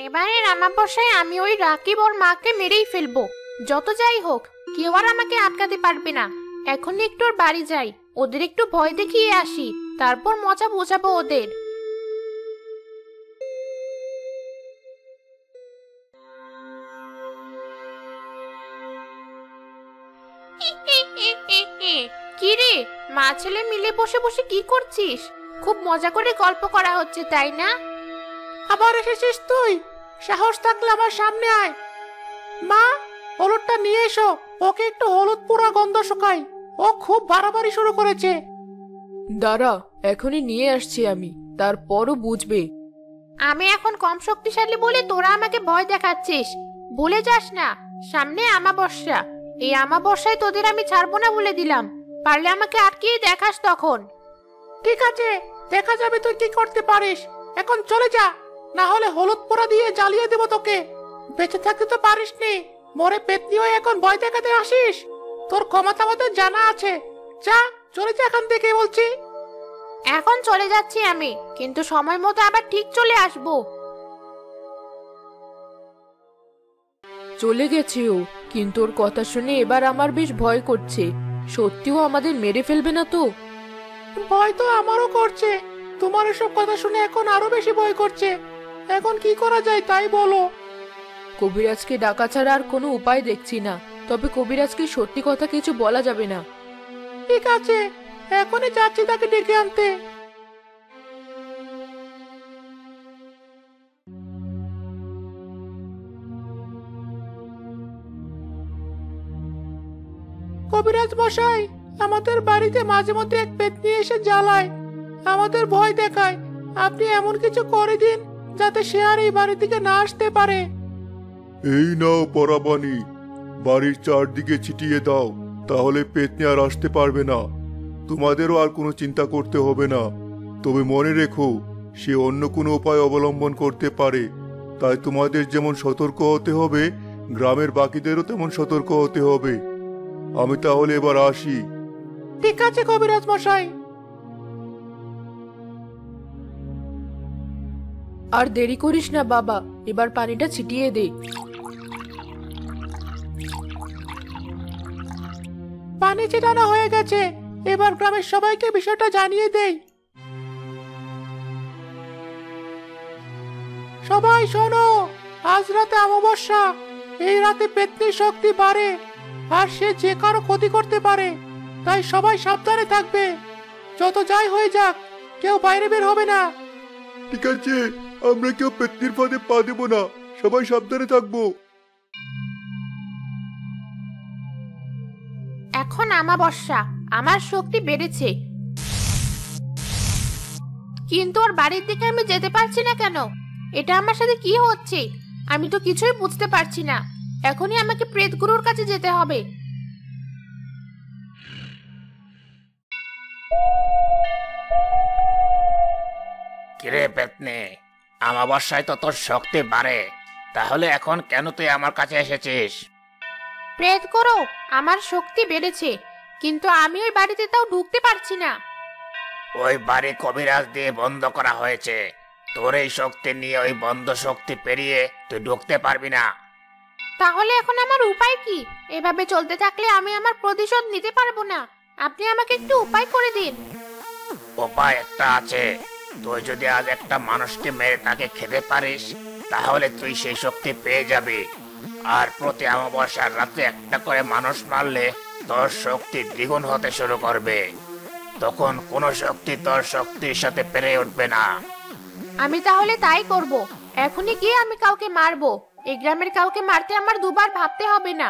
এবারে রামাবস্যায় আমি ওই রাকিব ওর মাকে মেরেই ফেলবো। যত যাই হোক, কেউ আর আমাকে আটকাতে পারবে না। এখন একটু ওর বাড়ি যাই, ওদের একটু ভয় দেখিয়ে আসি, তারপর মজা বোঝাবো ওদের। কি রে, মা ছেলে মিলে বসে বসে কি করছিস? খুব মজা করে গল্প করা হচ্ছে, তাই না? আবার এসেছিস তুই? সাহস থাকলে আমার সামনে আয়। মা, হলুদটা নিয়ে এসো, ওকে একটু হলুদ পুরা গন্ধ শুকাই। ও খুব বাড়াবাড়ি শুরু করেছে। দাঁড়া, এখনই নিয়ে আসছি আমি, তারপরও বুঝবে। আমি এখন কম শক্তিশালী বলে তোরা আমাকে ভয় দেখাচ্ছিস। ভুলে যাস না, সামনে আমাবস্যা। এই আমাবস্যায় তোদের আমি ছাড়বো না বলে দিলাম। পারলে আমাকে আটকিয়ে দেখাস তখন। ঠিক আছে, দেখা যাবে তুই কি করতে পারিস। এখন চলে যা, না হলে হলুদ পোড়া দিয়ে জ্বালিয়ে দেবো তোকে। বেঁচে থাকতে তো পারিসনি, মরে পেতনি হয়ে এখন ভয় দেখাতে আসিস? তোর ক্ষমতা আমাদের জানা আছে। যা, চলে যা এখান থেকে বলছি। এখন চলে যাচ্ছি আমি, কিন্তু সময় মতো আবার ঠিক চলে আসবো। চলে গেছে ও, কিন্তু ওর কথা শুনে এবার আমার বেশ ভয় করছে। সত্যিও আমাদের মেরে ফেলবে না তো? ভয় তো আমারও করছে। তোমার এসব কথা শুনে এখন আরো বেশি ভয় করছে। এখন কি করা যায় তাই বলো। কবিরাজকে ডাকা ছাড়া আর কোনো উপায় দেখছি না। তবে কবিরাজকে সত্যি কথা কিছু বলা যাবে না। ঠিক আছে, এখনই যাচ্ছি তাকে ডেকে আনতে। কবিরাজ মশাই, আমাদের বাড়িতে মাঝে মধ্যে এক পেতনি এসে জ্বালায়, আমাদের ভয় দেখায়। আপনি এমন কিছু করে দিন যাতে সে আর এই বাড়ি থেকে না আসতে পারে। এই নাও পরাবানি, বাড়ির চারদিকে ছিটিয়ে দাও, তাহলে পেতনি আর আসতে পারবে না। তোমাদেরও আর কোনো চিন্তা করতে হবে না। তবে মনে রেখো, সে অন্য কোনো উপায় অবলম্বন করতে পারে। তাই তোমাদের যেমন সতর্ক হতে হবে, গ্রামের বাকিদেরও তেমন সতর্ক হতে হবে। আমি তাহলে এবার আসি। ঠিক আছে কবিরাজ মশাই। আর দেরি করিস না বাবা, এবার পানিটা ছিটিয়ে দে। পানি ছিটানো হয়ে গেছে, এবার গ্রামের সবাইকে বিষয়টা জানিয়ে দেই। সবাই শোনো, আজ রাতে অমাবস্যা। এই রাতে পেতনির শক্তি বাড়ে, আর সে যে কারো ক্ষতি করতে পারে। তাই সবাই সাবধানে থাকবে। যত যাই হয়ে যাক, কেউ বাইরে বের হবে না। ঠিক আছে, আমরা কেউ পেতনির ফাঁদে পা দেব না, সবাই সাবধানে থাকবো। এখন আমাবস্যা, আমার শক্তি বেড়েছে, কিন্তু ওর বাড়ির দিকে আমি যেতে পারছি না কেন? এটা আমার সাথে কি হচ্ছে? আমি তো কিছুই বুঝতে পারছি না। এখনই আমাকে প্রেতগুরুর কাছে যেতে হবে। কিরে পেতনি, আমাবস্যায় তো তোর শক্তি বাড়ে, তাহলে এখন কেন তুই আমার কাছে এসেছিস? প্রেতগুরু, আমার শক্তি বেড়েছে, কিন্তু আমি ওই বাড়িতে তাও ঢুকতে পারছি না। ওই বাড়ি কবিরাজ দিয়ে বন্ধ করা হয়েছে। তোর এই শক্তি নিয়ে ওই বন্ধ শক্তি পেরিয়ে তুই ঢুকতে পারবি না। তাহলে এখন আমার উপায় কি? এভাবে চলতে থাকলে আমি আমার প্রতিশোধ নিতে পারবো না। আপনি আমাকে একটু উপায় করে দিন। উপায় একটা আছে। তুই যদি আজ একটা মানুষকে মেরে তাকে খেতে পারিস, তাহলে তুই সেই শক্তি পেয়ে যাবি। আর প্রতি অমাবস্যার রাতে একটা করে মানুষ মারলে তোর শক্তি দ্বিগুণ হতে শুরু করবে। তখন কোনো শক্তি তোর শক্তির সাথে পেরে উঠবে না। আমি তাহলে তাই করব। এখনই গিয়ে আমি কাউকে মারবো। এই গ্রামের কাউকে মারতে আমার দুবার ভাবতে হবে না,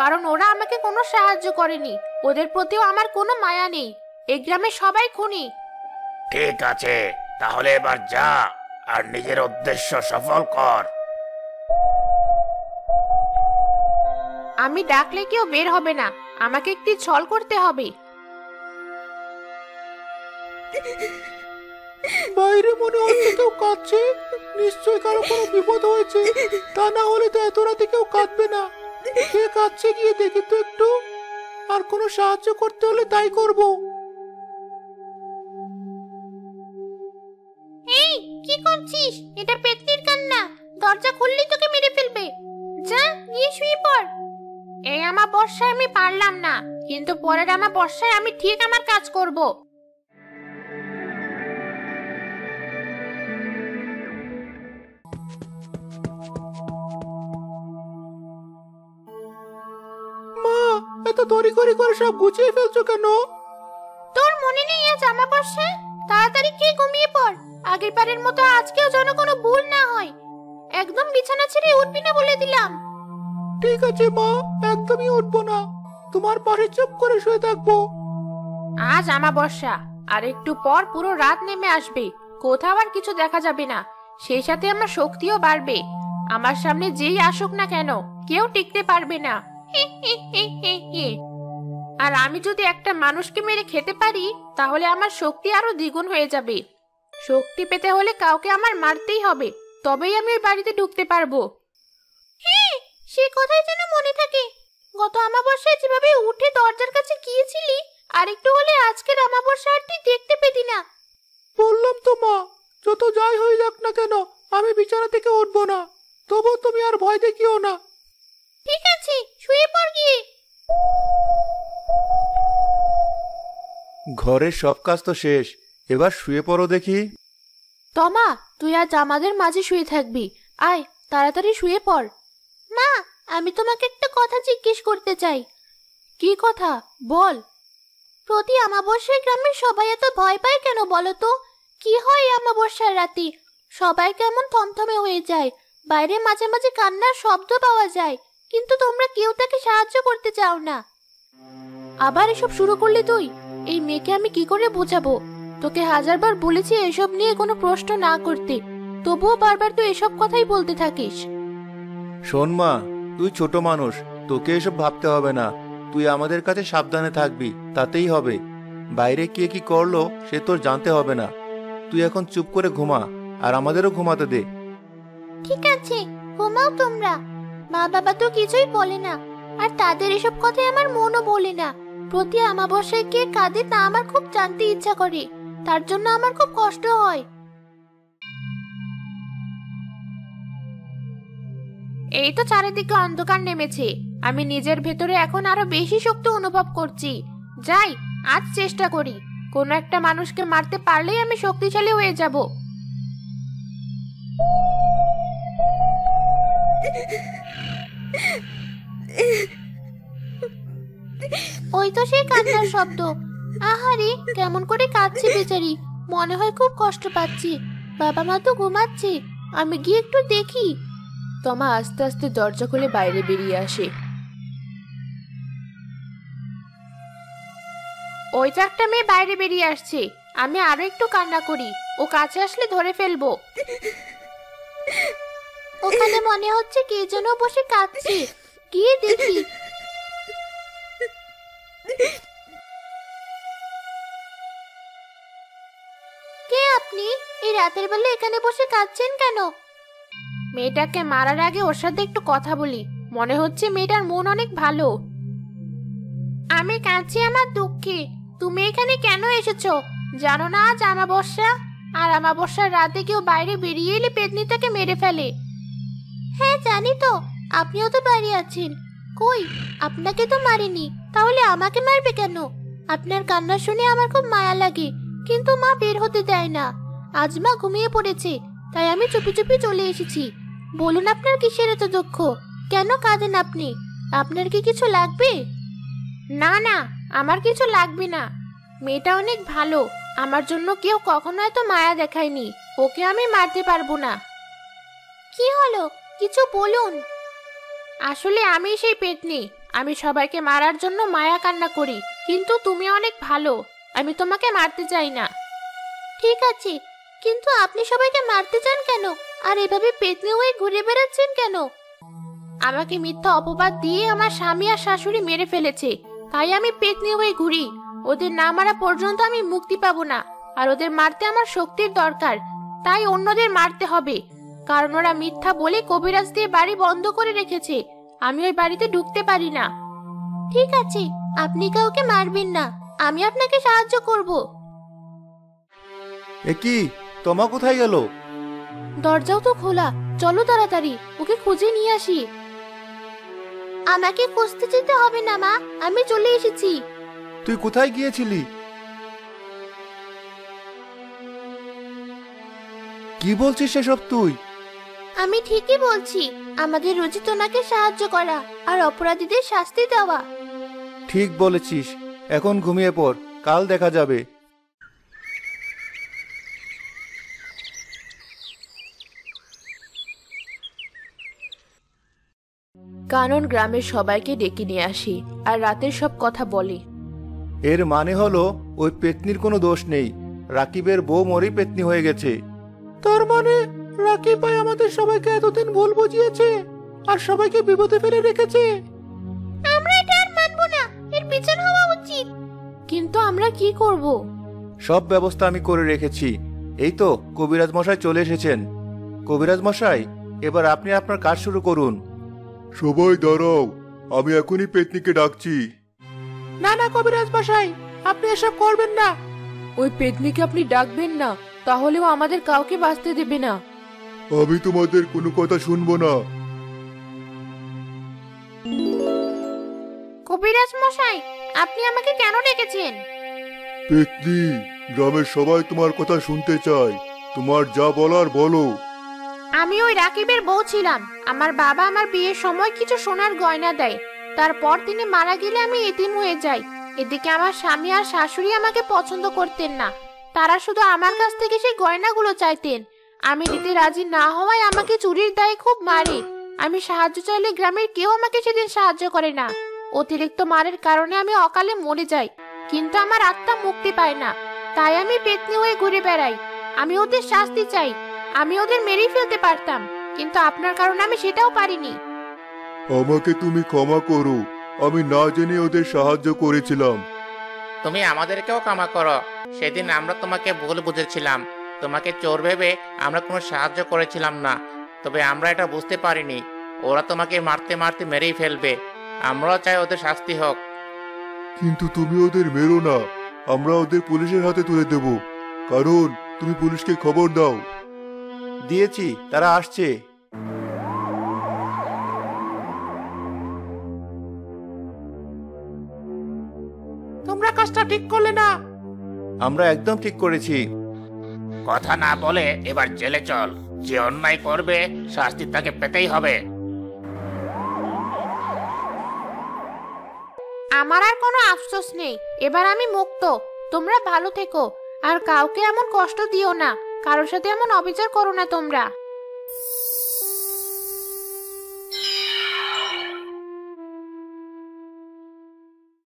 কারণ ওরা আমাকে কোনো সাহায্য করেনি। ওদের প্রতিও আমার কোনো মায়া নেই। এই গ্রামের সবাই খুনি। ঠিক আছে, তাহলে এবার যা আর নিজের উদ্দেশ্য সফল কর। আমি ডাকলে কেউ বের হবে না, আমাকে একটি ছল করতে হবে। বাইরে মনে হচ্ছে কেউ কাঁদছে। নিশ্চয়ই কারো কোনো বিপদ হয়েছে, তা না হলে তো এত রাতে কেউ কাঁদবে না। কে কাঁদছে গিয়ে দেখি তো একটু। আর কোনো সাহায্য করতে হলে তাই করব। এই, কি করছিস? এটা পেতনির কান্না। দরজা খুললেই তোকে মেরে ফেলবে। যা গিয়ে শুয়ে পড়। এই আমাবস্যায় আমি পারলাম না, কিন্তু পরের আমাবস্যায় আমি ঠিক আমার কাজ করব। মা, এত তড়িঘড়ি করে সব গুছিয়ে ফেলছো কেন? তোর মনে নেই আজ আমাবস্যা? তাড়াতাড়ি খেয়ে ঘুমিয়ে পড়। আগের বারের মতো আজকেও যেন কোনো ভুল না হয়। একদম বিছানা ছেড়ে উঠবি না বলে দিলাম। ঠিক আছে মা, একদমই উঠবো না, তোমার পাশে চুপ করে শুয়ে থাকবো। আজ আমাবস্যা, আর একটু পর পুরো রাত নেমে আসবে, কোথাও আর কিছু দেখা যাবে না। সেই সাথে আমার শক্তিও বাড়বে। আমার সামনে যেই আসুক না কেন, কেউ টিকতে পারবে না। আর আমি যদি একটা মানুষকে মেরে খেতে পারি, তাহলে আমার শক্তি আরো দ্বিগুণ হয়ে যাবে। শক্তি পেতে হলে কাউকে আমার মারতেই হবে, তবেই আমি ওই বাড়িতে ঢুকতে পারবো। হ্যাঁ, সে কথাই যেন মনে থাকে। গত আমাবস্যায় যেভাবে উঠে দরজার কাছে গিয়েছিলি, আর একটু হলে আজকের আমাবস্যা আর তুই দেখতে পেতি না। বললাম তো মা, যত যাই হয়ে যাক না কেন আমি বিছানা থেকে উঠবো না। তবু তুমি আর ভয় দেখিও না। ঠিক আছে, শুয়ে পড় গিয়ে। ঘরের সব কাজ তো শেষ, এবার শুয়ে পড়ো দেখি। তমা, তুই আজ আমাদের মাঝে শুয়ে থাকবি। আয়, তাড়াতাড়ি শুয়ে পড়। মা, আমি তোমাকে একটা কথা জিজ্ঞেস করতে চাই। কি কথা? বল। প্রতি আমাবস্যায় গ্রামের সবাই এত ভয় পায় কেন বলো তো? কি হয় এই আমাবস্যার রাতে? সবাই কেমন থমথমে হয়ে যায়, বাইরে মাঝে মাঝে কান্নার শব্দ পাওয়া যায়, কিন্তু তোমরা কেউ তাকে সাহায্য করতে চাও না। আবার এসব শুরু করলি তুই? এই মেয়েকে আমি কি করে বোঝাবো? তোকে হাজারবার বলেছি এসব নিয়ে কোনো প্রশ্ন না করতে, তবুও বারবার তুই এসব কথাই বলতে থাকিস। শোন মা, তুই ছোট মানুষ, তোকে এসব ভাবতে হবে না। তুই আমাদের কাছে সাবধানে থাকবি, তাতেই হবে। বাইরে কে কি করলো সে তোর জানতে হবে না। তুই এখন চুপ করে ঘুমা, আর আমাদেরও ঘুমাতে দে। ঠিক আছে, ঘুমাও তোমরা। মা বাবা তো কিছুই বলে না, আর তাদের এসব কথাই আমার মনও বলে না। প্রতি আমাবস্যায় কে কাঁদে তা আমার খুব জানতে ইচ্ছা করে, তার জন্য আমার খুব কষ্ট হয়। এই তো চারিদিকে অন্ধকার নেমেছে, আমি নিজের ভেতরে এখন আরো বেশি শক্তি অনুভব করছি। যাই, আজ চেষ্টা করি। কোনো একটা মানুষকে মারতে পারলেই আমি শক্তিশালী হয়ে যাব। ওই তো সেই কান্নার শব্দ। আহারে, কেমন করে কাঁদছে বেচারি, মনে হয় খুব কষ্ট পাচ্ছি। বাবা মা তো ঘুমাচ্ছে, আমি গিয়ে একটু দেখি। তমা আস্তে আস্তে দরজা খুলে বাইরে বেরিয়ে আসে। ওই তো একটা মেয়ে বাইরে বেরিয়ে আসছে। আমি আরো একটু কান্না করি, ও কাছে আসলে ধরে ফেলবো। ওখানে মনে হচ্ছে কে যেন বসে কাঁদছে, গিয়ে দেখি। কে আপনি? এই রাতের বেলা এখানে বসে কাঁদছেন কেন? মেয়েটাকে মারার আগে ওর সাথে একটু কথা বলি, মনে হচ্ছে মেয়েটার মন অনেক ভালো। আমি কাঁদছি আমার দুঃখে। তুমি এখানে কেন এসেছো? জানো না আজ আমাবস্যা? আর আমাবস্যার রাতে কেউ বাইরে বেরিয়ে এলে পেতনি তাকে মেরে ফেলে। হ্যাঁ জানি তো, আপনিও তো বাইরে আছেন। কই, আপনাকে তো মারিনি, তাহলে আমাকে মারবে কেন? আপনার কান্না শুনে আমার খুব মায়া লাগে, কিন্তু মা বের হতে দেয় না। আজ মা ঘুমিয়ে পড়েছে, তাই আমি চুপি চুপি চলে এসেছি। বলুন আপনার কিসের এত দুঃখ? কেন কাঁদেন আপনি? আপনার কি কিছু লাগবে? না না, আমার কিছু লাগবে না। মেয়েটা অনেক ভালো, আমার জন্য কেউ কখনো এত মায়া দেখায়নি। ওকে আমি মারতে পারবো না। কি হলো, কিছু বলুন। আসলে আমি সেই পেতনি, আমি সবাইকে মারার জন্য মায়া কান্না করি, কিন্তু তুমি অনেক ভালো, আমি তোমাকে মারতে চাই না। ঠিক আছে, কিন্তু আপনি সবাইকে মারতে চান কেন? আর এভাবে পেতনি হয়ে ঘুরে বেড়াচ্ছেন কেন? আমাকে মিথ্যা অপবাদ দিয়ে আমার স্বামী আর শাশুড়ি মেরে ফেলেছে, তাই আমি পেতনি হয়ে ঘুরি। ওদের না মারা পর্যন্ত আমি মুক্তি পাবো না, আর ওদের মারতে আমার শক্তির দরকার, তাই অন্যদের মারতে হবে। কারণ ওরা মিথ্যা বলে কবিরাজ দিয়ে বাড়ি বন্ধ করে রেখেছে, আমি ওই বাড়িতে ঢুকতে পারি না। ঠিক আছে, আপনি কাউকে মারবেন না, আমি আপনাকে সাহায্য করব। এ কি, তোমা কোথায় গেল? দরজাও তো খোলা, চলো তাড়াতাড়ি ওকে খুঁজে নিয়ে আসি। আমাকে খুঁজতে যেতে হবে না মা, আমি চলে এসেছি। তুই কোথায় গিয়েছিলি? কি বলছিস সেসব তুই? আমি ঠিকই বলছি, আমাদের উচিত ওনাকে সাহায্য করা আর অপরাধীদের শাস্তি দেওয়া। ঠিক বলেছিস, এখন ঘুমিয়ে পড়, কাল দেখা যাবে। কানন গ্রামের সবাইকে ডেকে নিয়ে আসি আর রাতের সব কথা বলি। এর মানে হলো ওই পেতনির কোনো দোষ নেই, রাকিবের বউ মরেই পেতনি হয়ে গেছে। তার মানে রাকিব ভাই আমাদের সবাইকে এতদিন ভুল বুঝিয়েছে আর সবাইকে বিপদে ফেলে রেখেছে। আমরা এটা আর মানবো না, এর বিচার হওয়া উচিত। কিন্তু আমরা কি করব? সব ব্যবস্থা আমি করে রেখেছি। এই তো কবিরাজ মশাই চলে এসেছেন। কবিরাজ মশাই, এবার আপনি আপনার কাজ শুরু করুন। সবাই দাঁড়াও, আমি এখনই পেতনিকে ডাকছি। না না কবিরাজ মশাই, আপনি এসব করবেন না। ওই পেতনিকে আপনি ডাকবেন না, তাহলেও আমাদের কাউকে বাঁচতে দেবে না। আমি তোমাদের কোনো কথা শুনবো না। কবিরাজ মশাই, আপনি আমাকে কেন ডেকেছেন? পেতনি, গ্রামের সবাই তোমার কথা শুনতে চায়, তোমার যা বলার বলো। আমি ওই রাকিবের বউ ছিলাম। আমার বাবা আমার বিয়ের সময় কিছু সোনার গয়না দেয়, তারপর তিনি মারা গেলে আমি এতিম হয়ে যাই। এদিকে আমার স্বামী আর শাশুড়ি আমাকে পছন্দ করতেন না, তারা শুধু আমার কাছ থেকে সেই গয়নাগুলো চাইতেন। আমি দিতে রাজি না হওয়ায় আমাকে চুরির দায়ে খুব মারে। আমি সাহায্য চাইলে গ্রামের কেউ আমাকে সেদিন সাহায্য করে না। অতিরিক্ত মারের কারণে আমি অকালে মরে যাই, কিন্তু আমার আত্মা মুক্তি পায় না। তাই আমি পেতনি হয়ে ঘুরে বেড়াই। আমি ওদের শাস্তি চাই। আমি ওদের মেরেই ফেলতে পারতাম, কিন্তু আপনার কারণে আমি সেটাও পারিনি। আমাকে তুমি ক্ষমা করো, আমি না জেনে ওদের সাহায্য করেছিলাম। তুমি আমাদেরকেও ক্ষমা করো, সেদিন আমরা তোমাকে ভুল বুঝেছিলাম। তোমাকে চোর ভেবে আমরা কোনো সাহায্য করেছিলাম না, তবে আমরা এটা বুঝতে পারিনি ওরা তোমাকে মারতে মারতে মেরেই ফেলবে। আমরাও চাই ওদের শাস্তি হোক। কিন্তু তুমি ওদের মেরো না, আমরা ওদের পুলিশের হাতে তুলে দেব। কারণ তুমি পুলিশকে খবর দাও। দিয়েছি, তারা আসছে। তোমরা কাজটা ঠিক করলে না। আমরা একদম ঠিক করেছি। কথা না বলে এবার জেলে চল। যে অন্যায় করবে শাস্তি তাকে পেতেই হবে। আমার আর কোনো আফসোস নেই, এবার আমি মুক্ত। তোমরা ভালো থেকো আর কাউকে এমন কষ্ট দিও না, কারোর সাথে এমন অবিচার করো না তোমরা।